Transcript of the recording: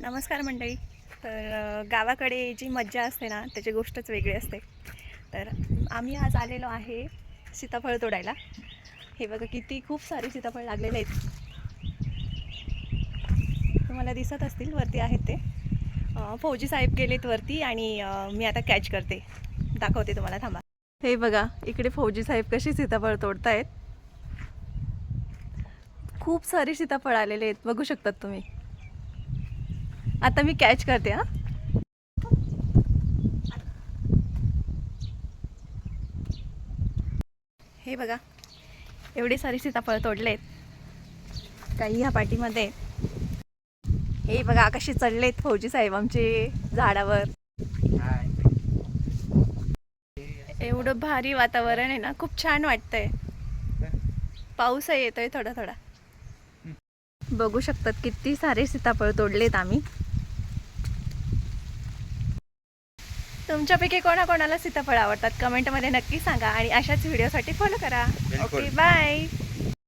नमस्कार मंडळी. तर गावाकडे जी मज्जा असते ना त्याची गोष्टच वेगळी असते. तर आम्ही आज आलेलो आहे सीताफळ तोडायला. हे बघा किती खूप सारे सीताफळ लागलेले आहेत, तुम्हाला दिसत असतील वरती आहेत ते. फौजी साहेब गेलेत वरती आणि मी आता कॅच करते, दाखवते तुम्हाला, थांबा. हे बघा इकडे फौजी साहेब कशी सीताफळ तोडतायत. खूप सारे सीताफळ आलेले आहेत, बघू शकतात तुम्ही. आता मी कॅच करते. हां, हे बघा एवढे सारे सीताफळ तोडलेत. काही ह्या पाठीमध्ये. हे बघा कसे चढलेत फौजी साहेब आमचे झाडावर. एवढं भारी वातावरण आहे ना, खूप छान वाटतंय. पाऊसही येतोय थोडा थोडा. बघू शकतात किती सारे सीताफळ तोडलेत आम्ही. तुमच्यापैकी कोणाकोणाला सीताफळ आवडतात कमेंटमध्ये नक्की सांगा आणि अशाच व्हिडिओसाठी फॉलो करा. Okay, bye.